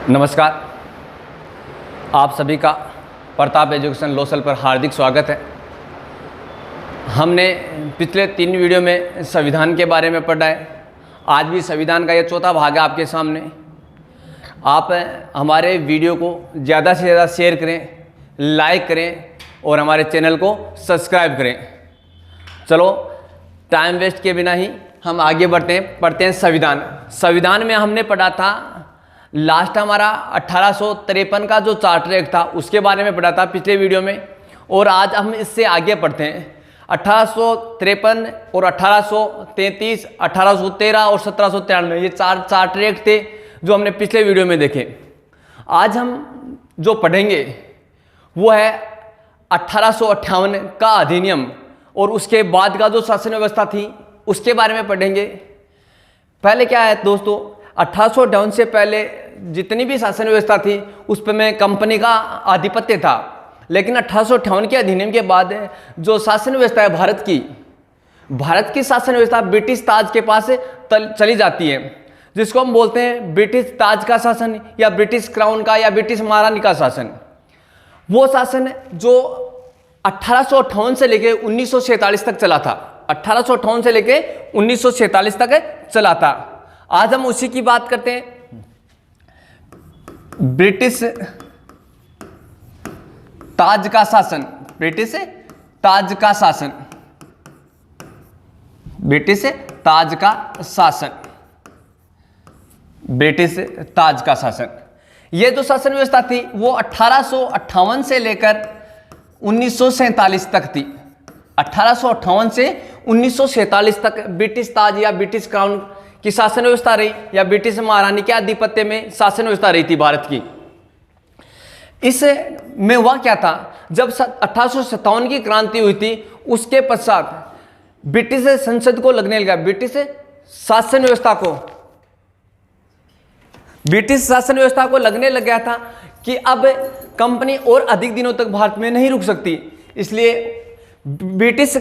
नमस्कार, आप सभी का प्रताप एजुकेशन लोसल पर हार्दिक स्वागत है। हमने पिछले 3 वीडियो में संविधान के बारे में पढ़ा है। आज भी संविधान का यह चौथा भाग है आपके सामने। आप हमारे वीडियो को ज़्यादा से ज़्यादा शेयर करें, लाइक करें और हमारे चैनल को सब्सक्राइब करें। चलो टाइम वेस्ट के बिना ही हम आगे पढ़ते हैं संविधान में हमने पढ़ा था, लास्ट हमारा 1853 का जो चार्टर एक्ट था उसके बारे में पढ़ा था पिछले वीडियो में। और आज हम इससे आगे पढ़ते हैं 1853 और 1833, 1813 और 1793, ये 4 चार्टर एक्ट थे जो हमने पिछले वीडियो में देखे। आज हम जो पढ़ेंगे वो है 1858 का अधिनियम और उसके बाद का जो शासन व्यवस्था थी उसके बारे में पढ़ेंगे। पहले क्या है दोस्तों, 1858 से पहले जितनी भी शासन व्यवस्था थी उस पर में कंपनी का आधिपत्य था। लेकिन 1858 के अधिनियम के बाद जो शासन व्यवस्था है भारत की शासन व्यवस्था ब्रिटिश ताज के पास चली जाती है, जिसको हम बोलते हैं ब्रिटिश ताज का शासन या ब्रिटिश क्राउन का या ब्रिटिश महारानी का शासन। वो शासन जो 1858 से लेकर 1947 तक चला था, 1858 से लेकर 1947 तक चला था। आज हम उसी की बात करते हैं। ब्रिटिश ताज का शासन, ब्रिटिश ताज का शासन, ब्रिटिश ताज का शासन, ब्रिटिश ताज का शासन। यह जो शासन व्यवस्था थी वो 1858 से लेकर 1947 तक थी। 1858 से 1947 तक ब्रिटिश ताज या ब्रिटिश क्राउन की शासन व्यवस्था रही या ब्रिटिश महारानी के आधिपत्य में शासन व्यवस्था रही थी भारत की। इस में हुआ क्या था, जब 1857 की क्रांति हुई थी उसके पश्चात ब्रिटिश संसद को लगने लगा, ब्रिटिश शासन व्यवस्था को लगने लग गया था कि अब कंपनी और अधिक दिनों तक भारत में नहीं रुक सकती। इसलिए ब्रिटिश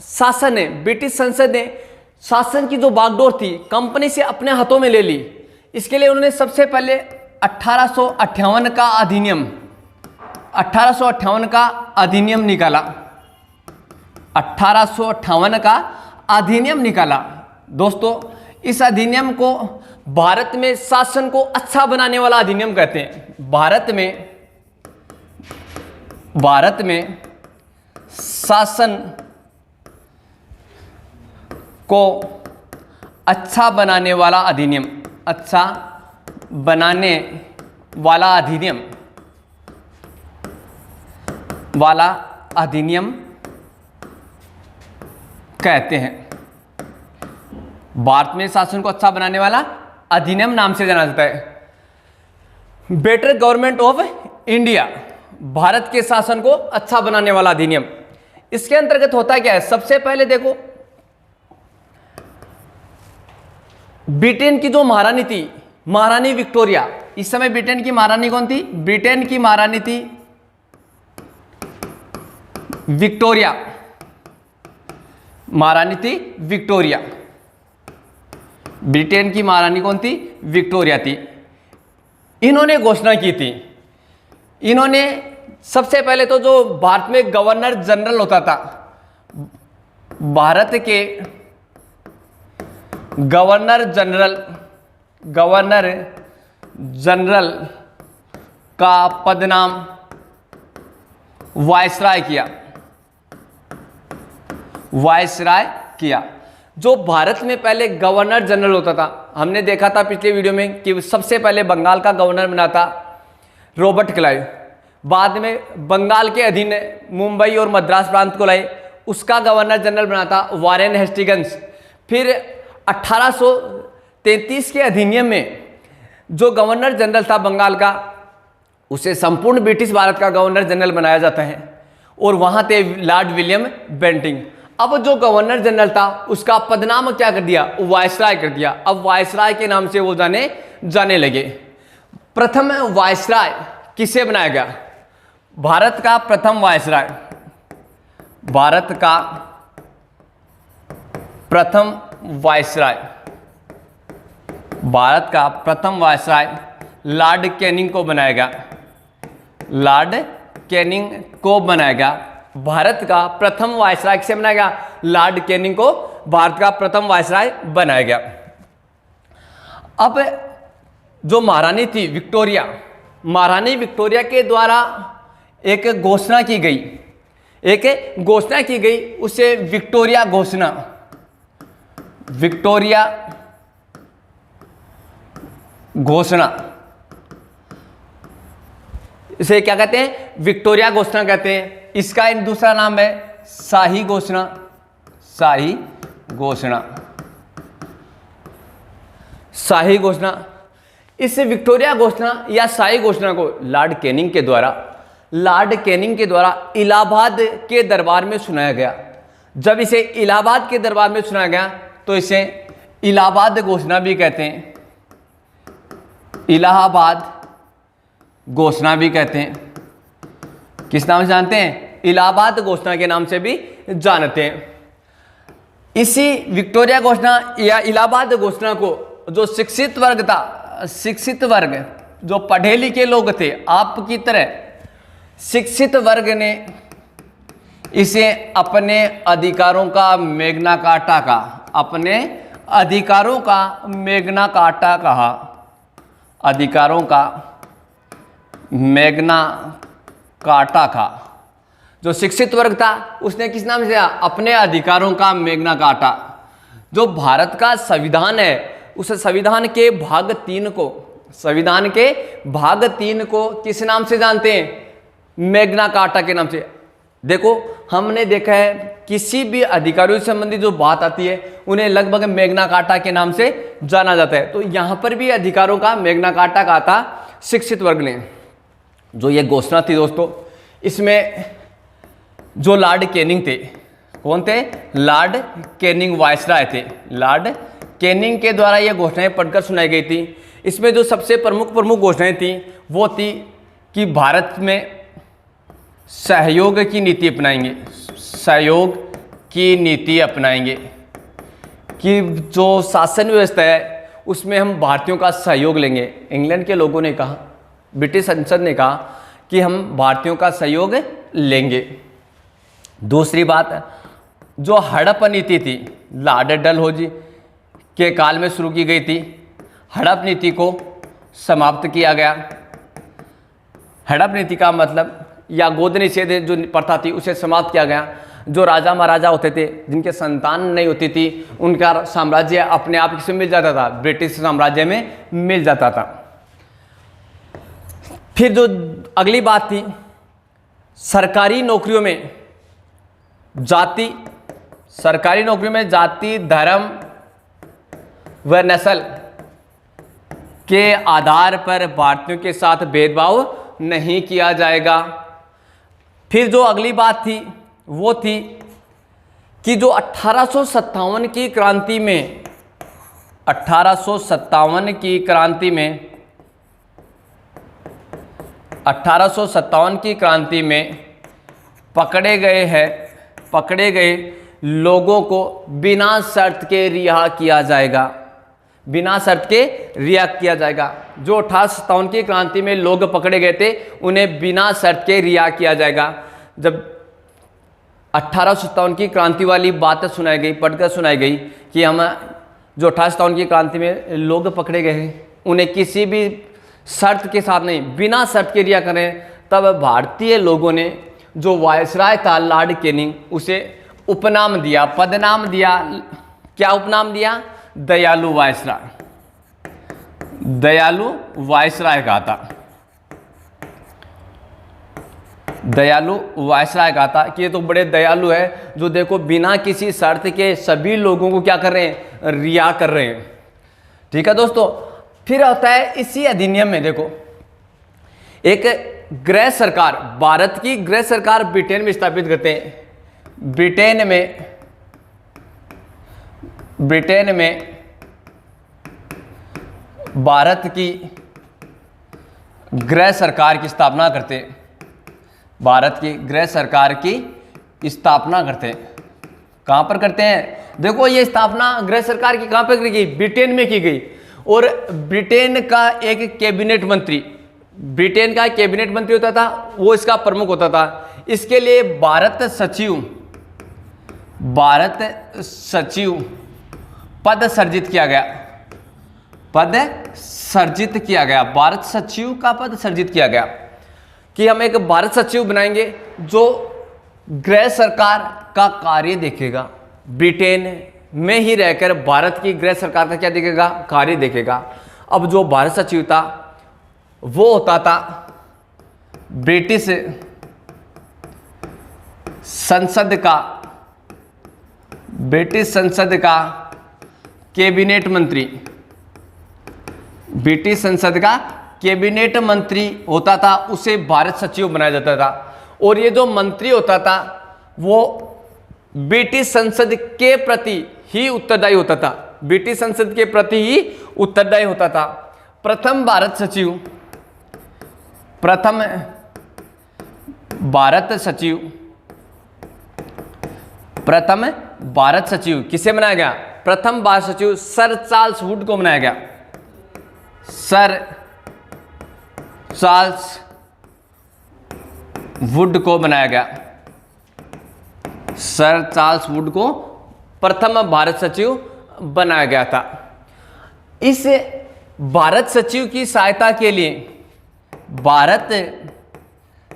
संसद ने शासन की जो बागडोर थी कंपनी से अपने हाथों में ले ली। इसके लिए उन्होंने सबसे पहले 1858 का अधिनियम निकाला। 1858 का अधिनियम निकाला। दोस्तों, इस अधिनियम को भारत में शासन को अच्छा बनाने वाला अधिनियम कहते हैं। भारत में शासन को अच्छा बनाने वाला अधिनियम, अच्छा बनाने वाला अधिनियम कहते हैं। भारत में शासन को अच्छा बनाने वाला अधिनियम नाम से जाना जाता है। Better government of India, Bharat के शासन को अच्छा बनाने वाला अधिनियम। इसके अंतर्गत होता क्या है, सबसे पहले देखो ब्रिटेन की जो महारानी थी, महारानी विक्टोरिया। इस समय ब्रिटेन की महारानी कौन थी? ब्रिटेन की महारानी थी विक्टोरिया। महारानी थी विक्टोरिया। ब्रिटेन की महारानी कौन थी? विक्टोरिया थी। इन्होंने घोषणा की थी, इन्होंने सबसे पहले तो जो भारत में गवर्नर जनरल होता था, भारत के गवर्नर जनरल का पदनाम वायसराय किया। जो भारत में पहले गवर्नर जनरल होता था, हमने देखा था पिछले वीडियो में कि सबसे पहले बंगाल का गवर्नर बना था रॉबर्ट क्लाइव। बाद में बंगाल के अधीन मुंबई और मद्रास प्रांत को लाए, उसका गवर्नर जनरल बना था वारेन हेस्टिंग्स। फिर 1833 के अधिनियम में जो गवर्नर जनरल था बंगाल का, उसे संपूर्ण ब्रिटिश भारत का गवर्नर जनरल बनाया जाता है और वहां थे लॉर्ड विलियम बेंटिंग। अब जो गवर्नर जनरल था उसका पदनाम क्या कर दिया? वायसराय कर दिया। अब वायसराय के नाम से वो जाने लगे। प्रथम वायसराय किसे बनाया गया? भारत का प्रथम वायसराय, भारत का प्रथम वायसराय, भारत का प्रथम वायसराय लॉर्ड कैनिंग को बनाया गया। लॉर्ड कैनिंग को बनाया गया। भारत का प्रथम वायसराय किसे बनाया गया? लॉर्ड कैनिंग को भारत का प्रथम वायसराय बनाया गया। अब जो महारानी थी विक्टोरिया, महारानी विक्टोरिया के द्वारा एक घोषणा की गई, एक घोषणा की गई, उसे विक्टोरिया घोषणा, विक्टोरिया घोषणा, इसे क्या कहते हैं? विक्टोरिया घोषणा कहते हैं। इसका दूसरा नाम है शाही घोषणा, शाही घोषणा, शाही घोषणा। इस विक्टोरिया घोषणा या शाही घोषणा को लॉर्ड कैनिंग के द्वारा इलाहाबाद के दरबार में सुनाया गया। जब इसे इलाहाबाद के दरबार में सुनाया गया तो इसे इलाहाबाद घोषणा भी कहते हैं, इलाहाबाद घोषणा भी कहते हैं। किस नाम से जानते हैं? इलाहाबाद घोषणा के नाम से भी जानते हैं। इसी विक्टोरिया घोषणा या इलाहाबाद घोषणा को जो शिक्षित वर्ग था, शिक्षित वर्ग जो पढ़े लिखे लोग थे आपकी तरह, शिक्षित वर्ग ने इसे अपने अधिकारों का मेग्ना कार्टा कहा, अपने अधिकारों का मेग्ना कार्टा कहा, अधिकारों का मेग्ना कार्टा का। जो शिक्षित वर्ग था उसने किस नाम से दिया? अपने अधिकारों का मेग्ना कार्टा। जो भारत का संविधान है उस संविधान के भाग 3 को, संविधान के भाग 3 को किस नाम से जानते हैं? मेग्ना कार्टा के नाम से। देखो हमने देखा है किसी भी अधिकारियों से संबंधित जो बात आती है उन्हें लगभग मेग्ना कार्टा के नाम से जाना जाता है। तो यहाँ पर भी अधिकारों का मेग्ना कार्टा कहा था शिक्षित वर्ग ने। जो ये घोषणा थी दोस्तों, इसमें जो लॉर्ड कैनिंग थे, कौन थे? लॉर्ड कैनिंग वायसराय थे। लॉर्ड कैनिंग के द्वारा ये घोषणाएं पढ़कर सुनाई गई थी। इसमें जो सबसे प्रमुख घोषणाएं थी वो थी कि भारत में सहयोग की नीति अपनाएंगे, सहयोग की नीति अपनाएंगे, कि जो शासन व्यवस्था है उसमें हम भारतीयों का सहयोग लेंगे। इंग्लैंड के लोगों ने कहा, ब्रिटिश संसद ने कहा कि हम भारतीयों का सहयोग लेंगे। दूसरी बात, जो हड़प नीति थी लॉर्ड डलहौजी के काल में शुरू की गई थी, हड़प नीति को समाप्त किया गया। हड़प नीति का मतलब या गोद निषेध जो प्रथा थी उसे समाप्त किया गया। जो राजा महाराजा होते थे जिनके संतान नहीं होती थी उनका साम्राज्य अपने आप किसमें मिल जाता था? ब्रिटिश साम्राज्य में मिल जाता था। फिर जो अगली बात थी, सरकारी नौकरियों में जाति, सरकारी नौकरियों में जाति, धर्म व नस्ल के आधार पर भारतीयों के साथ भेदभाव नहीं किया जाएगा। फिर जो अगली बात थी वो थी कि जो 1857 की क्रांति में, 1857 की क्रांति में, 1857 की क्रांति में पकड़े गए लोगों को बिना शर्त के रिहा किया जाएगा, बिना शर्त के रिहा किया जाएगा। जो 1857 की क्रांति में लोग पकड़े गए थे उन्हें बिना शर्त के रिहा किया जाएगा। जब 1857 की क्रांति वाली बात सुनाई गई, पढ़कर सुनाई गई कि हम जो 1857 की क्रांति में लोग पकड़े गए हैं उन्हें किसी भी शर्त के साथ नहीं, बिना शर्त के रिहा करें, तब भारतीय लोगों ने जो वायसराय था लॉर्ड कैनिंग उसे उपनाम दिया, पदनाम दिया। क्या उपनाम दिया? दयालु वायसराय, दयालु वायसराय कहा था, दयालु वायसराय कहा था कि ये तो बड़े दयालु है जो देखो बिना किसी शर्त के सभी लोगों को क्या कर रहे हैं? रिहा कर रहे हैं। ठीक है दोस्तों। फिर होता है इसी अधिनियम में देखो एक गृह सरकार, भारत की गृह सरकार ब्रिटेन में स्थापित करते हैं। ब्रिटेन में भारत की गृह सरकार की स्थापना करते हैं, भारत की गृह सरकार की स्थापना करते हैं। कहाँ पर करते हैं? देखो ये स्थापना गृह सरकार की कहाँ पर की गई? ब्रिटेन में की गई। और ब्रिटेन का एक कैबिनेट मंत्री, ब्रिटेन का कैबिनेट मंत्री होता था, वो इसका प्रमुख होता था। इसके लिए भारत सचिव पद सर्जित किया गया, पद सर्जित किया गया, भारत सचिव का पद सर्जित किया गया कि हम एक भारत सचिव बनाएंगे जो गृह सरकार का कार्य देखेगा, ब्रिटेन में ही रहकर भारत की गृह सरकार का क्या देखेगा, कार्य देखेगा। अब जो भारत सचिव था वो होता था ब्रिटिश संसद का कैबिनेट मंत्री, ब्रिटिश संसद का कैबिनेट मंत्री होता था, उसे भारत सचिव बनाया जाता था। और ये जो मंत्री होता था वो ब्रिटिश संसद के प्रति ही उत्तरदायी होता था, ब्रिटिश संसद के प्रति ही उत्तरदायी होता था। प्रथम भारत सचिव किसे बनाया गया? प्रथम भारत सचिव सर चार्ल्स वुड को बनाया गया, सर चार्ल्स वुड को बनाया गया, सर चार्ल्स वुड को प्रथम भारत सचिव बनाया गया था। इस भारत सचिव की सहायता के लिए, भारत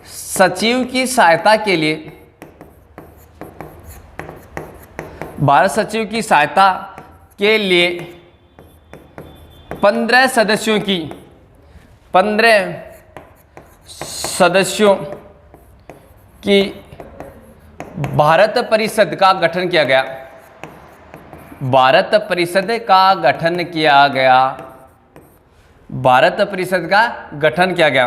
सचिव की सहायता के लिए 15 सदस्यों की भारत परिषद का गठन किया गया, भारत परिषद का गठन किया गया, भारत परिषद का गठन किया गया।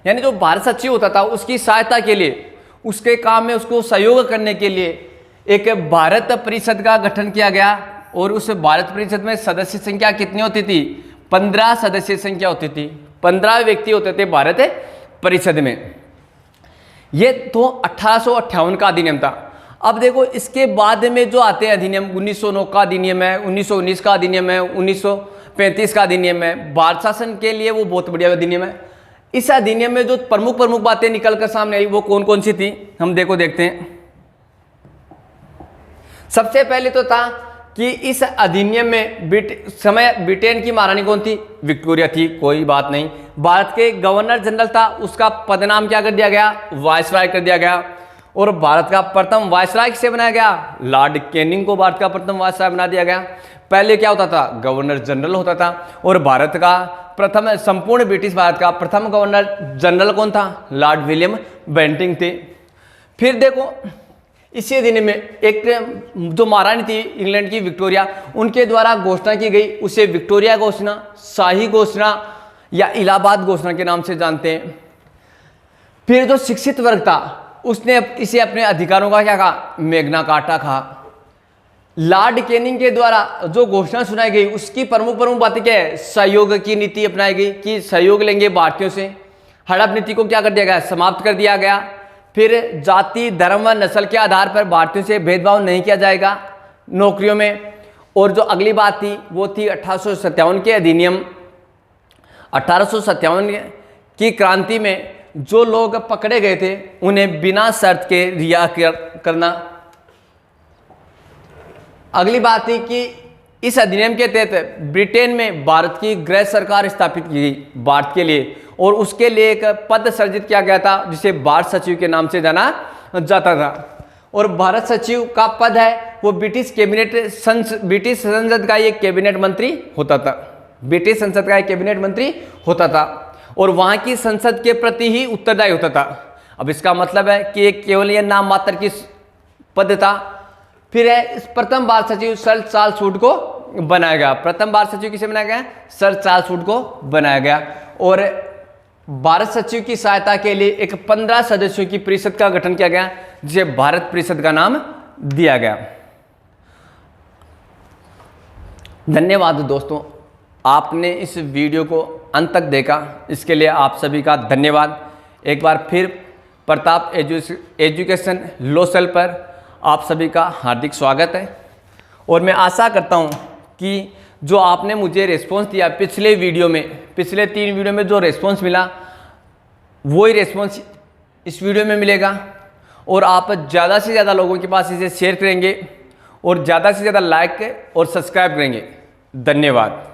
यानी जो भारत सचिव होता था उसकी सहायता के लिए, उसके काम में उसको सहयोग करने के लिए एक भारत परिषद का गठन किया गया। और उस भारत परिषद में सदस्य संख्या कितनी होती थी? 15 सदस्य संख्या होती थी, 15 व्यक्ति होते थे भारत परिषद में। ये तो 1858 का अधिनियम था। अब देखो इसके बाद में जो आते हैं अधिनियम, 1909 का अधिनियम है, 1919 का अधिनियम है, 1935 का अधिनियम है, भारत शासन के लिए वो बहुत बढ़िया अधिनियम है। इस अधिनियम में जो प्रमुख बातें निकल कर सामने आई वो कौन कौन सी थी, हम देखते हैं। सबसे पहले तो था कि इस अधिनियम में ब्रिटेन की महारानी कौन थी? विक्टोरिया थी, कोई बात नहीं। भारत के गवर्नर जनरल था, उसका पद नाम क्या कर दिया गया? वायसराय कर दिया गया। और भारत का प्रथम वायसराय किसे बनाया गया? लॉर्ड कैनिंग को भारत का प्रथम वायसराय बना दिया गया। पहले क्या होता था? गवर्नर जनरल होता था। और भारत का प्रथम, संपूर्ण ब्रिटिश भारत का प्रथम गवर्नर जनरल कौन था? लॉर्ड विलियम बेंटिंग थे। फिर देखो इसी दिन में एक जो महारानी थी इंग्लैंड की, विक्टोरिया, उनके द्वारा घोषणा की गई, उसे विक्टोरिया घोषणा, शाही घोषणा या इलाहाबाद घोषणा के नाम से जानते हैं। फिर जो शिक्षित वर्ग था उसने इसे अपने अधिकारों का क्या कहा? मैग्ना कार्टा कहा। लॉर्ड कैनिंग के द्वारा जो घोषणा सुनाई गई उसकी प्रमुख बातें क्या है? सहयोग की नीति अपनाई गई कि सहयोग लेंगे भारतीयों से। हड़प नीति को क्या कर दिया गया? समाप्त कर दिया गया। फिर जाति, धर्म व नस्ल के आधार पर भारतीयों से भेदभाव नहीं किया जाएगा नौकरियों में। और जो अगली बात थी वो थी 1857 के अधिनियम। 1857 की क्रांति में जो लोग पकड़े गए थे उन्हें बिना शर्त के रिहा करना। अगली बात थी कि इस अधिनियम के तहत ब्रिटेन में भारत की गृह सरकार स्थापित की गई भारत के लिए, और उसके लिए एक पद सर्जित किया गया था जिसे भारत सचिव के नाम से जाना जाता था। और भारत सचिव का पद है वो ब्रिटिश संसद का एक कैबिनेट मंत्री होता था, ब्रिटिश संसद का एक कैबिनेट मंत्री होता था, और वहां की संसद के प्रति ही उत्तरदायी होता था। अब इसका मतलब है कि एक केवल यह नाम मात्र की पद था। फिर है इस प्रथम भारत सचिव सर चार्ल्स वुड को बनाया गया। प्रथम भारत सचिव किसे बनाया गया? सर चार्ल्स वुड को बनाया गया। और भारत सचिव की सहायता के लिए एक 15 सदस्यों की परिषद का गठन किया गया जिसे भारत परिषद का नाम दिया गया। धन्यवाद दोस्तों, आपने इस वीडियो को अंत तक देखा, इसके लिए आप सभी का धन्यवाद। एक बार फिर प्रताप एजुकेशन लो सेल पर आप सभी का हार्दिक स्वागत है। और मैं आशा करता हूं कि जो आपने मुझे रिस्पॉन्स दिया पिछले 3 वीडियो में जो रिस्पॉन्स मिला वही रिस्पॉन्स इस वीडियो में मिलेगा। और आप ज़्यादा से ज़्यादा लोगों के पास इसे शेयर करेंगे और ज़्यादा से ज़्यादा लाइक और सब्सक्राइब करेंगे। धन्यवाद।